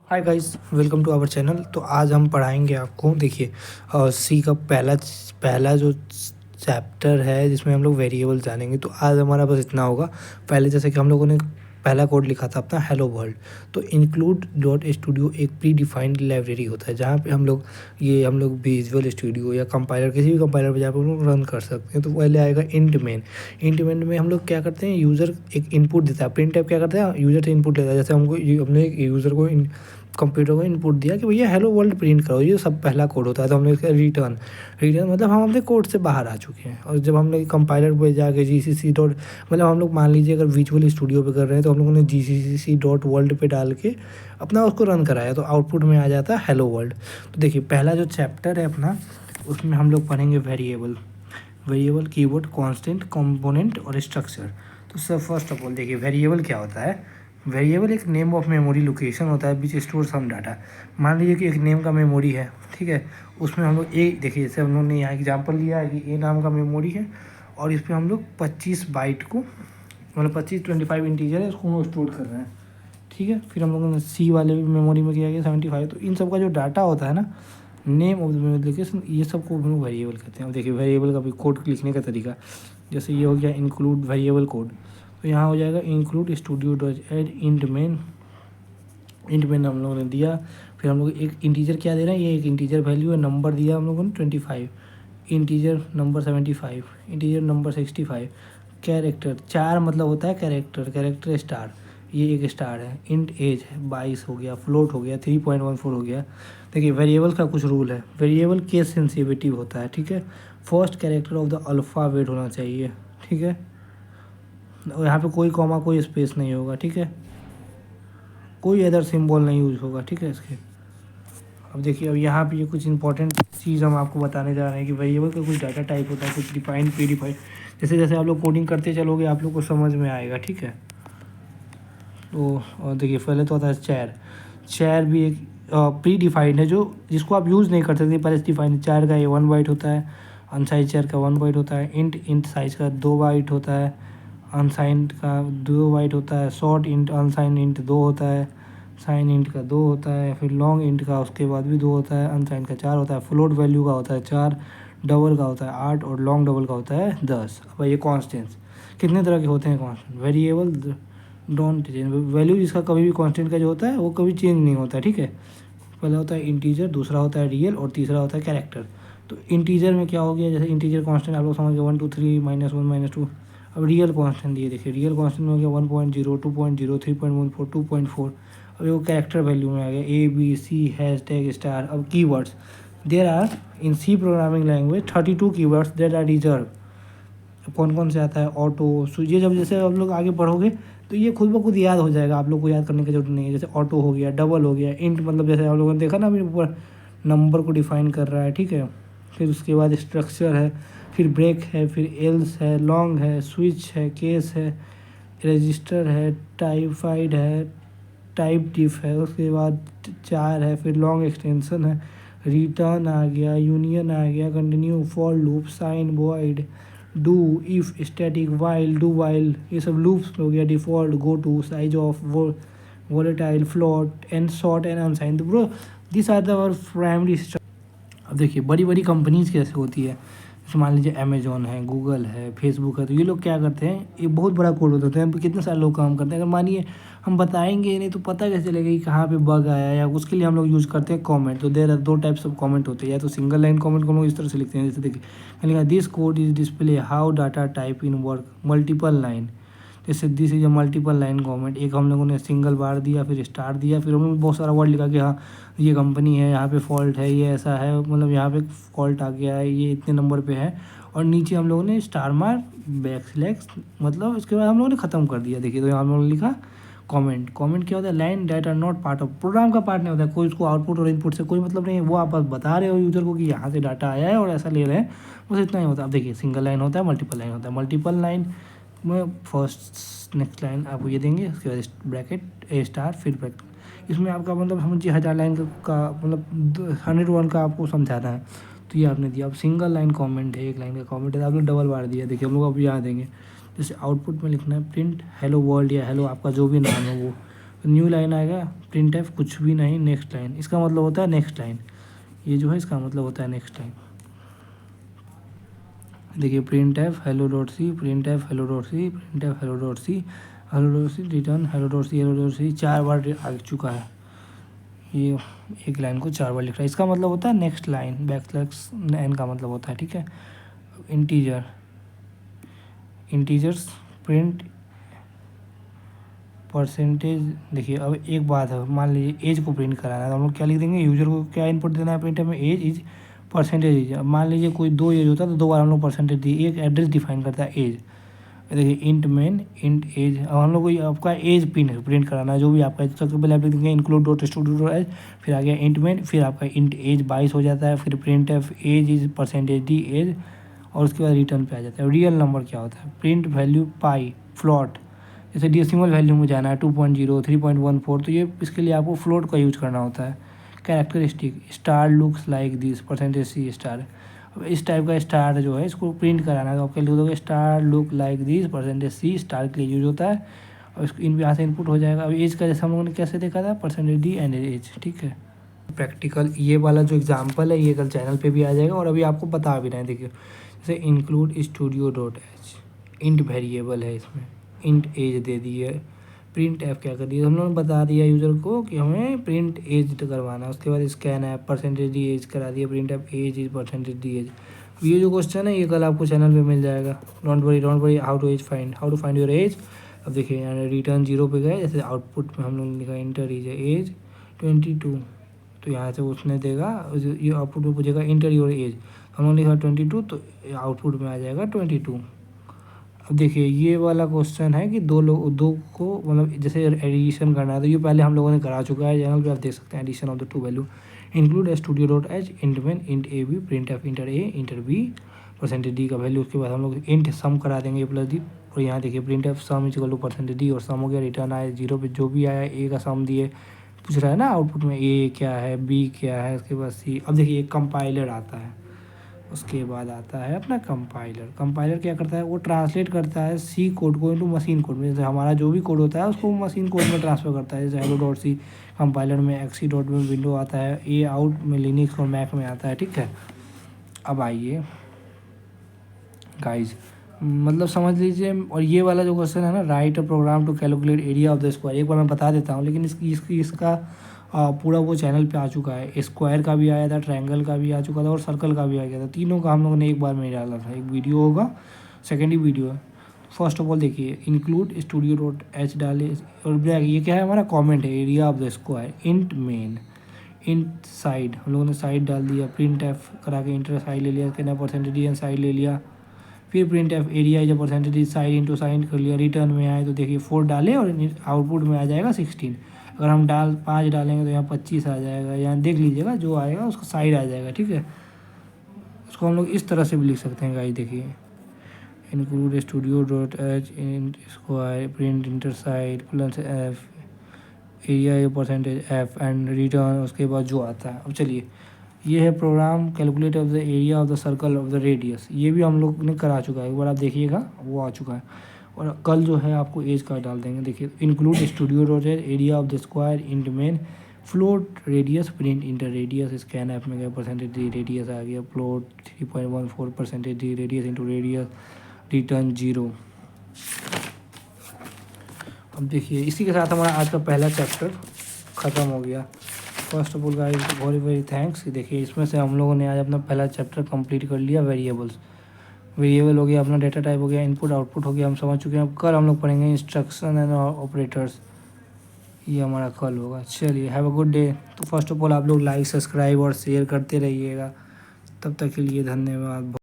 Hi guys, welcome to our channel. तो आज हम पढ़ाएंगे आपको, देखिए सी का पहला पहला जो चैप्टर है जिसमें हम लोग वेरिएबल जानेंगे। तो आज हमारा बस इतना होगा। पहले जैसे कि हम लोगों ने पहला कोड लिखा था अपना हेलो वर्ल्ड, तो इंक्लूड डॉट स्टूडियो एक प्री डिफाइंड लाइब्रेरी होता है जहाँ पे हम लोग विजुअल स्टूडियो या कंपाइलर, किसी भी कंपाइलर पर जाकर हम लोग रन कर सकते हैं। तो पहले आएगा इंट मेन में हम लोग क्या करते हैं, यूज़र एक इनपुट देता है। प्रिंट टाइप क्या करता है, यूज़र से इनपुट लेता है। जैसे हमने एक यूज़र को कंप्यूटर को इनपुट दिया कि भैया हेलो वर्ल्ड प्रिंट करो, ये सब पहला कोड होता है। तो हमने इसका रिटर्न रिटर्न मतलब हम अपने कोड से बाहर आ चुके हैं। और जब हमने कंपाइलर पे जाके जीसीसी डॉट, मतलब हम लोग मान लीजिए अगर विजुअल स्टूडियो पे कर रहे हैं तो हम लोगों ने जीसीसी डॉट वर्ल्ड पे डाल के अपना उसको रन कराया, तो आउटपुट में आ जाता है हेलो वर्ल्ड। तो देखिए पहला जो चैप्टर है अपना, उसमें हम लोग पढ़ेंगे वेरिएबल कीवर्ड, कांस्टेंट, कंपोनेंट और स्ट्रक्चर। तो सब फर्स्ट ऑफ ऑल देखिए वेरिएबल क्या होता है। वेरिएबल एक नेम ऑफ मेमोरी लोकेशन होता है विच स्टोर सम डाटा। मान लीजिए कि एक नेम का मेमोरी है, ठीक है। उसमें हम लोग देखिए जैसे हम लोग ने यहाँ एग्जांपल लिया है कि ए नाम का मेमोरी है और इस पर हम लोग 25 बाइट को, मतलब 25 इंटीजर है, उसको हम स्टोर कर रहे हैं, ठीक है। फिर हम लोगों ने सी वाले मेमोरी में किया गया 75। तो इन सब का जो डाटा होता है ना, name of the memory location, ये सब को हम लोग वेरिएबल कहते हैं। अब देखिए वेरिएबल का भी कोड लिखने का तरीका, जैसे ये हो गया इंक्लूड वेरिएबल कोड। तो यहाँ हो जाएगा include studio dot h int main हम लोगों ने दिया। फिर हम लोग एक इंटीजर क्या दे रहे हैं, ये एक इंटीजर वैल्यू है, नंबर दिया हम लोगों ने 25, integer number 75, integer number 65, character 4 मतलब होता है कैरेक्टर स्टार, ये एक स्टार है। इंट एज है 22 हो गया, फ्लोट हो गया 3.14 हो गया। देखिए वेरिएबल का कुछ रूल है, वेरिएबल केस सेंसिटिव होता है, ठीक है। First character of the alphabet होना चाहिए, ठीक है। और यहाँ पे कोई कॉमा कोई स्पेस नहीं होगा, ठीक है। कोई अदर सिंबल नहीं यूज होगा, ठीक है इसके। अब देखिए, अब यहाँ पे ये कुछ इंपॉर्टेंट चीज़ हम आपको बताने जा रहे हैं कि वेरिएबल का कुछ डाटा टाइप होता है, कुछ डिफाइंड प्री डिफाइंड। जैसे जैसे आप लोग कोडिंग करते चलोगे आप लोग को समझ में आएगा, ठीक है। तो और देखिए पहले तो होता है चेयर भी एक प्री डिफाइंड है, जो जिसको आप यूज़ नहीं कर सकते, पहले डिफाइंड। चेयर का ये 1 बाइट होता है, अनसाइज चेयर का 1 बाइट होता है, इंट साइज का 2 बाइट होता है, अनसाइंड का 2 बाइट होता है, शॉर्ट इंट अनसाइंड इंट 2 होता है, साइन इंट का 2 होता है, फिर लॉन्ग इंट का उसके बाद भी 2 होता है, अनसाइंड का 4 होता है, फ्लोट वैल्यू का होता है 4, डबल का होता है 8 और लॉन्ग डबल का होता है 10। अब ये कॉन्स्टेंट्स कितने तरह के होते हैं constant, variable don't change, value जिसका कभी भी कांस्टेंट का जो होता है वो कभी चेंज नहीं होता, ठीक है। पहला होता है इंटीजर, दूसरा होता है रियल और तीसरा होता है कैरेक्टर। तो इंटीजर में क्या हो गया, जैसे इंटीजर कांस्टेंट आप लोग समझ गए 1 2 3 -1 -2। अब रियल कांस्टेंट दिए, देखिए रियल कांस्टेंट में हो गया 1.0 2.0 3.14 2.4। अब वो कैरेक्टर वैल्यू में आ गया A B C hashtag star. अब keywords, there are in C programming language 32 keywords that are reserved. कौन कौन से आता है, ऑटो, ये जब जैसे आप लोग आगे पढ़ोगे तो ये खुद ब खुद याद हो जाएगा, आप लोग को याद करने की जरूरत नहीं है। जैसे ऑटो हो गया, डबल हो गया, इंट मतलब जैसे आप लोगों ने देखा ना अभी ऊपर नंबर को डिफाइन कर रहा है, ठीक है। फिर उसके बाद स्ट्रक्चर है, फिर ब्रेक है, फिर एल्स है, लॉन्ग है, स्विच है, केस है, रजिस्टर है, टाइफाइड है, टाइप डिफ है, उसके बाद 4 है, फिर लॉन्ग एक्सटेंशन है, रिटर्न आ गया, यूनियन आ गया, continue, for loop, sign, void, do, if, static, while, do while, ये सब लूप्स हो गया, default, go to, size of, volatile, float and short and unsign. तो bro this are the our primary. अब देखिए बड़ी बड़ी कंपनीज कैसे होती है, जैसे मान लीजिए अमेजोन है, गूगल है, फेसबुक है। तो ये लोग क्या करते हैं, ये बहुत बड़ा कोड होता है, कितने सारे लोग काम करते हैं। अगर मानिए हम बताएंगे नहीं तो पता कैसे चलेगा कि कहाँ पे बग आया, या उसके लिए हम लोग यूज़ करते हैं कमेंट। तो there are 2 types of comment होते हैं, या तो सिंगल लाइन कमेंट को हम लोग इस तरह से लिखते हैं, जैसे देखिए this code is display how data type in work multiple line. जैसे this is a multiple line comment, एक हम लोगों ने सिंगल बार दिया, फिर स्टार दिया, फिर हमने बहुत सारा वर्ड लिखा कि हाँ ये कंपनी है, यहाँ पे फॉल्ट है, ये ऐसा है, मतलब यहाँ पे फॉल्ट आ गया है, ये इतने नंबर पे है। और नीचे हम लोगों ने स्टार मार्क बैकस्लैश, मतलब उसके बाद हम लोगों ने ख़त्म कर दिया। देखिए तो यहाँ हम लोगों ने लिखा कमेंट क्या होता है, line that are not part of program का पार्ट नहीं होता है, कोई उसको आउटपुट और इनपुट से कोई मतलब नहीं है, वो आप बस बता रहे हो यूज़र को कि यहाँ से डाटा आया है और ऐसा ले रहे हैं, बस इतना ही होता है। अब देखिए सिंगल लाइन होता है, मल्टीपल लाइन होता है। मल्टीपल लाइन में फर्स्ट नेक्स्ट लाइन आपको ये देंगे, उसके बाद ब्रैकेट ए स्टार फिर ब्रैकेट। इसमें आपका मतलब समझिए 1000 लाइन का मतलब 101 का आपको समझाना है, तो ये आपने दिया। अब सिंगल लाइन कमेंट है, एक लाइन का कमेंट है, आपने डबल बार दिया। देखिए हम लोग अब यहाँ देंगे, जैसे आउटपुट में लिखना है प्रिंट हेलो वर्ल्ड या हेलो आपका जो भी नाम है वो, तो न्यू लाइन आएगा प्रिंट एफ कुछ भी नहीं नेक्स्ट लाइन, इसका मतलब होता है नेक्स्ट लाइन, ये जो है इसका मतलब होता है नेक्स्ट लाइन। देखिए print f hello dot c, print f hello dot c, print f hello dot c, hello dot c return hello dot c, hello dot c 4 बार आ चुका है, ये एक लाइन को 4 बार लिख रहा है, इसका मतलब होता है नेक्स्ट लाइन, बैकस्लैश एन का मतलब होता है, ठीक है। Integers print percentage. देखिए अब एक बात है, मान लीजिए एज को प्रिंट कराना है तो हम लोग क्या लिख देंगे, यूजर को क्या इनपुट देना है प्रिंटर में, एज इज परसेंटेज एज। मान लीजिए कोई 2 एज होता है तो 2 बार हम लोग परसेंटेज दिए, एक एड्रेस डिफाइन करता है एज। देखिए इंट मेन इंट एज, अब हम लोग को आपका एज प्रिंट कराना है जो भी आपका, सबसे पहले आप लिख देंगे include dot studio dot h, फिर आ गया इंट मेन, फिर आपका इंट एज 22 हो जाता है, फिर print f age is percentage d age, और उसके बाद रिटर्न पे आ जाता है। रियल नंबर क्या होता है, प्रिंट वैल्यू पाई फ्लॉट, जैसे डेसिमल वैल्यू में जाना है 2.0 3.14, तो ये इसके लिए आपको फ्लोट का यूज करना होता है। Characteristic star looks like this percentage c star, अब इस टाइप का स्टार जो है इसको प्रिंट कराना है तो आपके लिख दोगे star look like this percentage c, star के लिए यूज होता है, और इसको यहाँ से इनपुट हो जाएगा। अब एज का जैसे हम लोगों ने कैसे देखा था, परसेंटेज डी एंड एज, ठीक है। प्रैक्टिकल ये वाला जो एग्जाम्पल है ये कल चैनल पे भी आ जाएगा, और अभी आपको बता भी रहे हैं। देखिए जैसे include studio dot h, int variable है इसमें, इंट एज दे दी है, प्रिंट एफ क्या कर दिया हम लोगों ने बता दिया यूज़र को कि हमें प्रिंट एज करवाना है, उसके बाद scan f percentage d age करा दिया, print f age is percentage d age. ये जो क्वेश्चन है ये कल आपको चैनल पे मिल जाएगा, don't worry how to find your age. अब देखिए रिटर्न 0 पे गए, जैसे आउटपुट में हम लोग ने लिखा इंटर इज एज 22, तो यहाँ से उसने देगा, ये आउटपुट में पूछेगा इंटर योर एज, हम लोग लिखा 22 तो आउटपुट में आ जाएगा 22। अब देखिए ये वाला क्वेश्चन है कि दो को मतलब जैसे एडिशन करना है, तो ये पहले हम लोगों ने करा चुका है चैनल पे, आप देख सकते हैं addition of the 2 value, include studio dot h int main int a b print f enter a enter b percentage d का वैल्यू, उसके बाद हम लोग इंट सम करा देंगे ए प्लस डी, और यहाँ देखिए print f sum is equal to percentage d, और सम हो गया, रिटर्न आया 0 पे जो भी आया ए का सम दिए, पूछ रहा है ना आउटपुट में ए क्या है बी क्या है, उसके बाद सी। अब देखिए कंपाइलर आता है, उसके बाद आता है अपना कंपाइलर क्या करता है, वो ट्रांसलेट करता है सी कोड को इनटू मशीन कोड में, जैसे हमारा जो भी कोड होता है उसको मशीन कोड में ट्रांसफ़र करता है, जैसे हेलो डॉट सी कंपाइलर में, एक्सी डॉट में विंडो आता है, ए आउट में लिनक्स और मैक में आता है, ठीक है। अब आइए गाइज मतलब समझ लीजिए, और ये वाला जो क्वेश्चन है ना, write a program to calculate area of the square, एक बार मैं बता देता हूँ, लेकिन इसका पूरा वो चैनल पे आ चुका है, स्क्वायर का भी आया था, ट्रायंगल का भी आ चुका था, और सर्कल का भी आ गया था, तीनों का हम लोगों ने एक बार में डाला था, एक वीडियो होगा, सेकेंड ही वीडियो है। फर्स्ट ऑफ ऑल देखिए इंक्लूड स्टूडियो डॉट एच डाले, और ये क्या है हमारा कॉमेंट है, area of the square int main int side, हम लोगों ने साइड डाल दिया, प्रिंट एफ करा के इंटर साइड ले लिया, कहना परसेंटेज एन साइड ले लिया, फिर print F area is percentage side into side कर लिया, रिटर्न में आए तो देखिए 4 डाले और आउटपुट में आ जाएगा 16। अगर हम 5 डालेंगे तो यहाँ 25 आ जाएगा, यहाँ देख लीजिएगा जो आएगा उसका साइड आ जाएगा, ठीक है। उसको हम लोग इस तरह से भी लिख सकते हैं गाइस, देखिए include studio dot h int square print enter side plus f area percentage f and return, उसके बाद जो आता है। अब चलिए ये है program calculate of the area of the circle of the radius, ये भी हम लोग ने करा चुका है, एक बार आप देखिएगा वो आ चुका है। और कल जो है आपको एज का डाल देंगे, देखिए include studio dot area of the square int main float radius print inter radius, scan app में गया परसेंटेज डी रेडियस आ गया, float 3.14 percentage D radius into radius, return 0। अब देखिए इसी के साथ हमारा आज का पहला चैप्टर ख़त्म हो गया। First of all guys very thanks. देखिए इसमें से हम लोगों ने आज अपना पहला चैप्टर कंप्लीट कर लिया, वेरिएबल हो गया, अपना डेटा टाइप हो गया, इनपुट आउटपुट हो गया, हम समझ चुके हैं। अब कल हम लोग पढ़ेंगे इंस्ट्रक्शन एंड ऑपरेटर्स, ये हमारा कल होगा। चलिए हैव अ गुड डे। तो फर्स्ट ऑफ ऑल आप लोग लाइक सब्सक्राइब और शेयर करते रहिएगा। तब तक के लिए धन्यवाद।